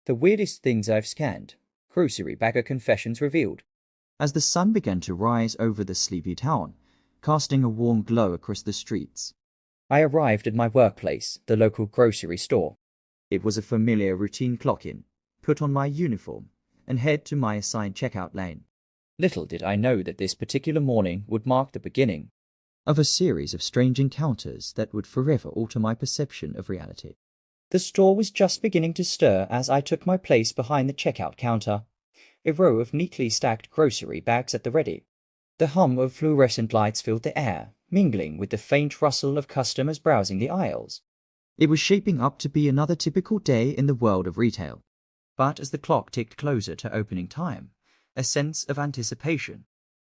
The weirdest things I've scanned. Grocery bagger confessions revealed. As the sun began to rise over the sleepy town, casting a warm glow across the streets, I arrived at my workplace, the local grocery store. it was a familiar routine clock-in, put on my uniform, and head to my assigned checkout lane. Little did I know that this particular morning would mark the beginning of a series of strange encounters that would forever alter my perception of reality. The store was just beginning to stir as I took my place behind the checkout counter, a row of neatly stacked grocery bags at the ready. The hum of fluorescent lights filled the air, mingling with the faint rustle of customers browsing the aisles. It was shaping up to be another typical day in the world of retail. But as the clock ticked closer to opening time, a sense of anticipation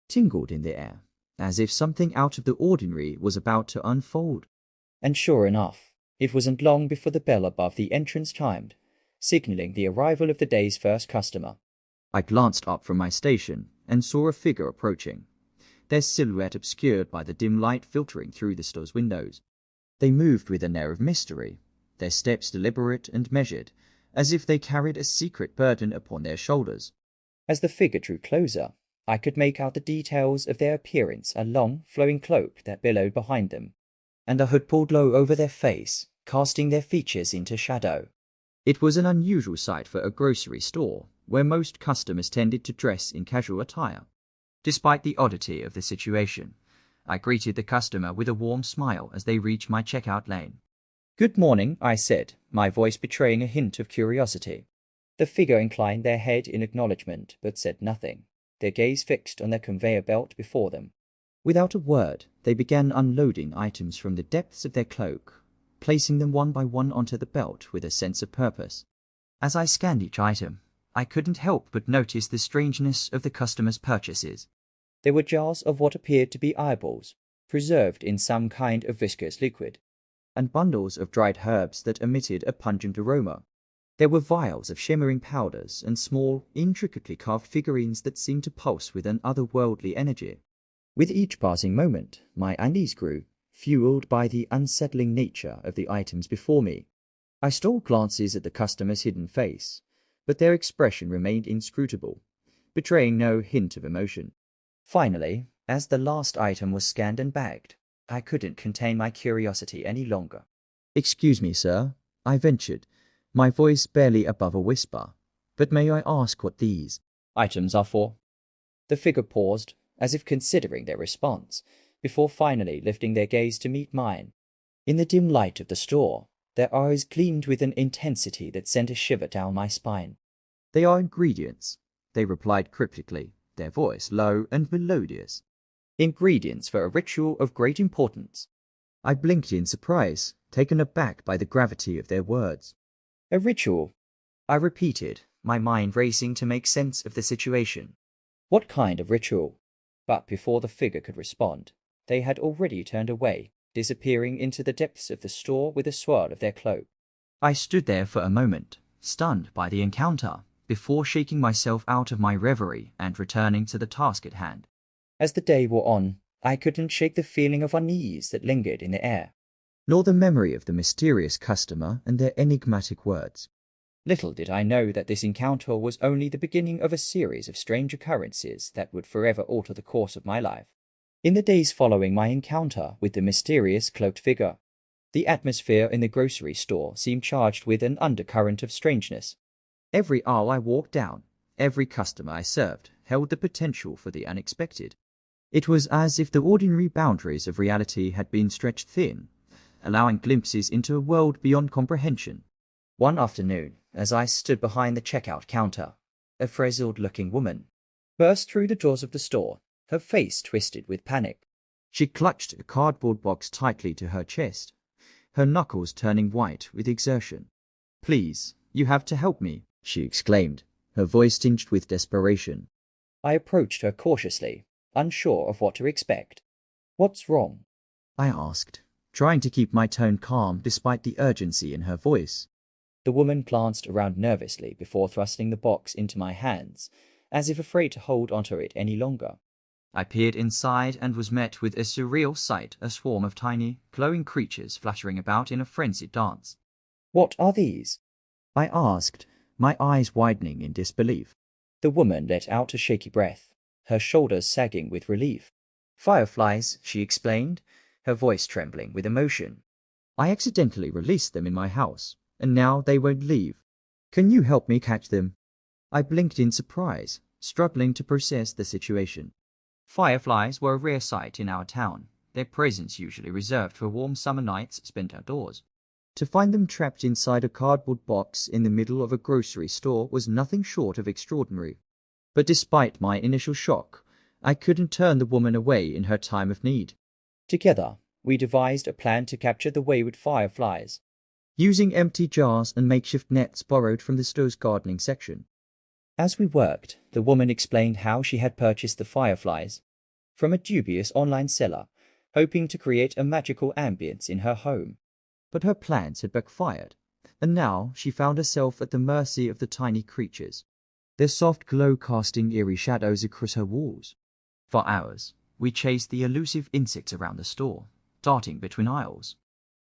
tingled in the air, as if something out of the ordinary was about to unfold. And sure enough, it wasn't long before the bell above the entrance chimed, signaling the arrival of the day's first customer. I glanced up from my station and saw a figure approaching, their silhouette obscured by the dim light filtering through the store's windows. They moved with an air of mystery, their steps deliberate and measured, as if they carried a secret burden upon their shoulders. As the figure drew closer, I could make out the details of their appearance, a long, flowing cloak that billowed behind them, and a hood pulled low over their face, casting their features into shadow. It was an unusual sight for a grocery store, where most customers tended to dress in casual attire. Despite the oddity of the situation, I greeted the customer with a warm smile as they reached my checkout lane. "Good morning," I said, my voice betraying a hint of curiosity. The figure inclined their head in acknowledgement, but said nothing, their gaze fixed on their conveyor belt before them. Without a word, they began unloading items from the depths of their cloak, placing them one by one onto the belt with a sense of purpose. As I scanned each item, I couldn't help but notice the strangeness of the customer's purchases. There were jars of what appeared to be eyeballs, preserved in some kind of viscous liquid, and bundles of dried herbs that emitted a pungent aroma. There were vials of shimmering powders and small, intricately carved figurines that seemed to pulse with an otherworldly energy. With each passing moment, my unease grew, fueled by the unsettling nature of the items before me. I stole glances at the customer's hidden face, but their expression remained inscrutable, betraying no hint of emotion. Finally, as the last item was scanned and bagged, I couldn't contain my curiosity any longer. "Excuse me, sir," I ventured, my voice barely above a whisper, "but may I ask what these items are for?" The figure paused, as if considering their response, before finally lifting their gaze to meet mine. In the dim light of the store, their eyes gleamed with an intensity that sent a shiver down my spine. "They are ingredients," they replied cryptically, their voice low and melodious. "Ingredients for a ritual of great importance." I blinked in surprise, taken aback by the gravity of their words. "A ritual," I repeated, my mind racing to make sense of the situation. "What kind of ritual?" But before the figure could respond, they had already turned away, disappearing into the depths of the store with a swirl of their cloak. I stood there for a moment, stunned by the encounter, before shaking myself out of my reverie and returning to the task at hand. As the day wore on, I couldn't shake the feeling of unease that lingered in the air, nor the memory of the mysterious customer and their enigmatic words. Little did I know that this encounter was only the beginning of a series of strange occurrences that would forever alter the course of my life. In the days following my encounter with the mysterious cloaked figure, the atmosphere in the grocery store seemed charged with an undercurrent of strangeness. Every aisle I walked down, every customer I served, held the potential for the unexpected. It was as if the ordinary boundaries of reality had been stretched thin, allowing glimpses into a world beyond comprehension. One afternoon, as I stood behind the checkout counter, a frazzled-looking woman burst through the doors of the store, her face twisted with panic. She clutched a cardboard box tightly to her chest, her knuckles turning white with exertion. "Please, you have to help me," she exclaimed, her voice tinged with desperation. I approached her cautiously, unsure of what to expect. "What's wrong?" I asked, trying to keep my tone calm despite the urgency in her voice. The woman glanced around nervously before thrusting the box into my hands, as if afraid to hold onto it any longer. I peered inside and was met with a surreal sight, a swarm of tiny, glowing creatures fluttering about in a frenzied dance. "What are these?" I asked, my eyes widening in disbelief. The woman let out a shaky breath, her shoulders sagging with relief. "Fireflies," she explained, her voice trembling with emotion. "I accidentally released them in my house, and now they won't leave. Can you help me catch them?" I blinked in surprise, struggling to process the situation. Fireflies were a rare sight in our town, their presence usually reserved for warm summer nights spent outdoors. To find them trapped inside a cardboard box in the middle of a grocery store was nothing short of extraordinary. But despite my initial shock, I couldn't turn the woman away in her time of need. Together, we devised a plan to capture the wayward fireflies, using empty jars and makeshift nets borrowed from the store's gardening section. As we worked, the woman explained how she had purchased the fireflies from a dubious online seller, hoping to create a magical ambience in her home. But her plans had backfired, and now she found herself at the mercy of the tiny creatures, their soft glow casting eerie shadows across her walls. For hours, we chased the elusive insects around the store, darting between aisles,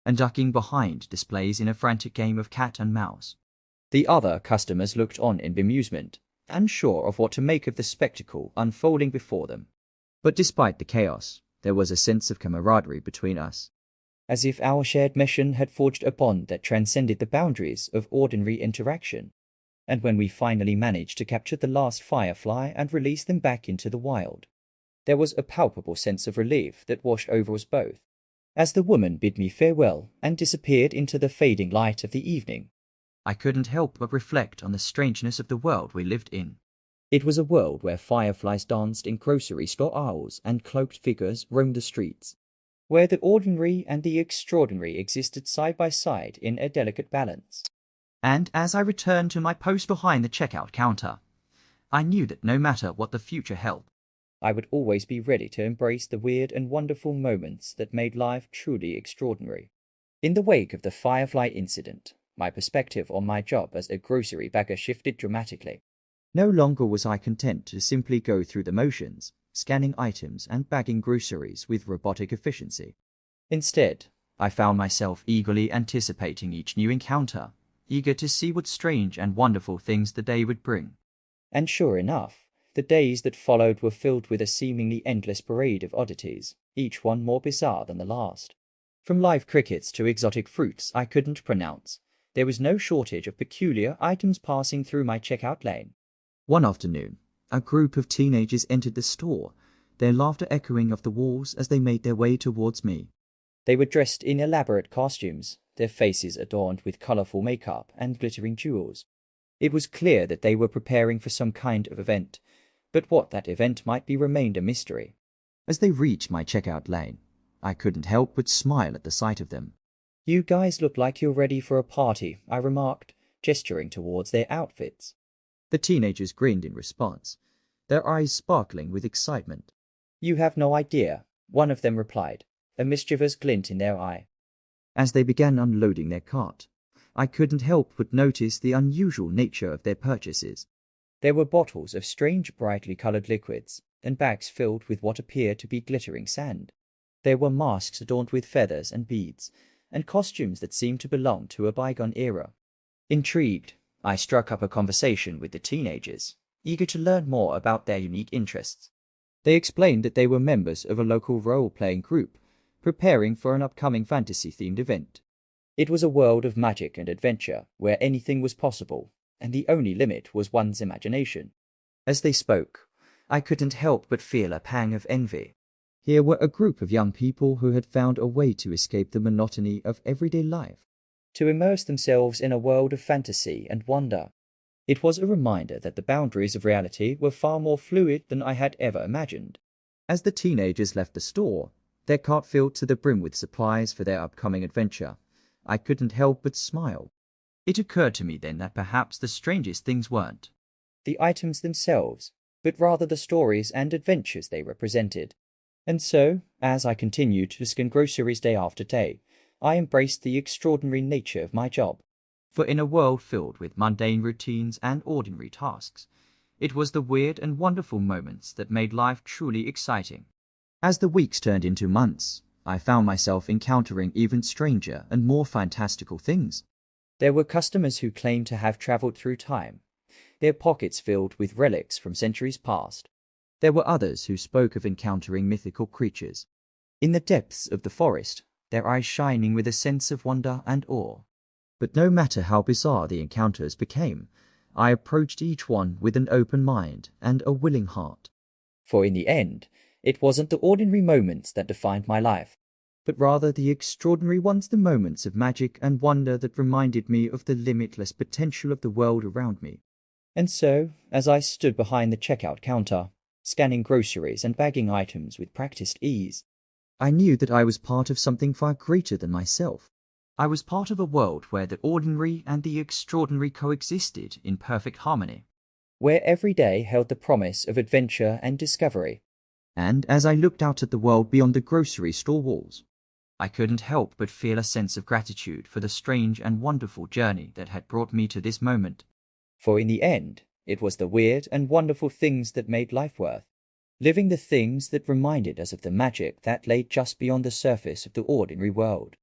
and ducking behind displays in a frantic game of cat and mouse. The other customers looked on in bemusement, unsure of what to make of the spectacle unfolding before them. But despite the chaos, there was a sense of camaraderie between us, as if our shared mission had forged a bond that transcended the boundaries of ordinary interaction. And when we finally managed to capture the last firefly and release them back into the wild, there was a palpable sense of relief that washed over us both. As the woman bid me farewell and disappeared into the fading light of the evening, I couldn't help but reflect on the strangeness of the world we lived in. It was a world where fireflies danced in grocery store aisles and cloaked figures roamed the streets, where the ordinary and the extraordinary existed side by side in a delicate balance. And as I returned to my post behind the checkout counter, I knew that no matter what the future held, I would always be ready to embrace the weird and wonderful moments that made life truly extraordinary. In the wake of the firefly incident, my perspective on my job as a grocery bagger shifted dramatically. No longer was I content to simply go through the motions, scanning items and bagging groceries with robotic efficiency. Instead, I found myself eagerly anticipating each new encounter, eager to see what strange and wonderful things the day would bring. And sure enough, the days that followed were filled with a seemingly endless parade of oddities, each one more bizarre than the last. From live crickets to exotic fruits I couldn't pronounce, there was no shortage of peculiar items passing through my checkout lane. One afternoon, a group of teenagers entered the store, their laughter echoing off the walls as they made their way towards me. They were dressed in elaborate costumes, their faces adorned with colorful makeup and glittering jewels. It was clear that they were preparing for some kind of event, but what that event might be remained a mystery. As they reached my checkout lane, I couldn't help but smile at the sight of them. "You guys look like you're ready for a party," I remarked, gesturing towards their outfits. The teenagers grinned in response, their eyes sparkling with excitement. "You have no idea," one of them replied, a mischievous glint in their eye. As they began unloading their cart, I couldn't help but notice the unusual nature of their purchases. There were bottles of strange brightly colored liquids, and bags filled with what appeared to be glittering sand. There were masks adorned with feathers and beads, and costumes that seemed to belong to a bygone era. Intrigued, I struck up a conversation with the teenagers, eager to learn more about their unique interests. They explained that they were members of a local role-playing group, preparing for an upcoming fantasy-themed event. It was a world of magic and adventure, where anything was possible, and the only limit was one's imagination. As they spoke, I couldn't help but feel a pang of envy. Here were a group of young people who had found a way to escape the monotony of everyday life, to immerse themselves in a world of fantasy and wonder. It was a reminder that the boundaries of reality were far more fluid than I had ever imagined. As the teenagers left the store, their cart filled to the brim with supplies for their upcoming adventure, I couldn't help but smile. It occurred to me then that perhaps the strangest things weren't the items themselves, but rather the stories and adventures they represented. And so, as I continued to scan groceries day after day, I embraced the extraordinary nature of my job. For in a world filled with mundane routines and ordinary tasks, it was the weird and wonderful moments that made life truly exciting. As the weeks turned into months, I found myself encountering even stranger and more fantastical things. There were customers who claimed to have traveled through time, their pockets filled with relics from centuries past. There were others who spoke of encountering mythical creatures In the depths of the forest, their eyes shining with a sense of wonder and awe. But no matter how bizarre the encounters became, I approached each one with an open mind and a willing heart. For in the end, it wasn't the ordinary moments that defined my life, but rather the extraordinary ones, the moments of magic and wonder that reminded me of the limitless potential of the world around me. And so, as I stood behind the checkout counter, scanning groceries and bagging items with practiced ease, I knew that I was part of something far greater than myself. I was part of a world where the ordinary and the extraordinary coexisted in perfect harmony, where every day held the promise of adventure and discovery. And as I looked out at the world beyond the grocery store walls, I couldn't help but feel a sense of gratitude for the strange and wonderful journey that had brought me to this moment. For in the end, it was the weird and wonderful things that made life worth living, the things that reminded us of the magic that lay just beyond the surface of the ordinary world.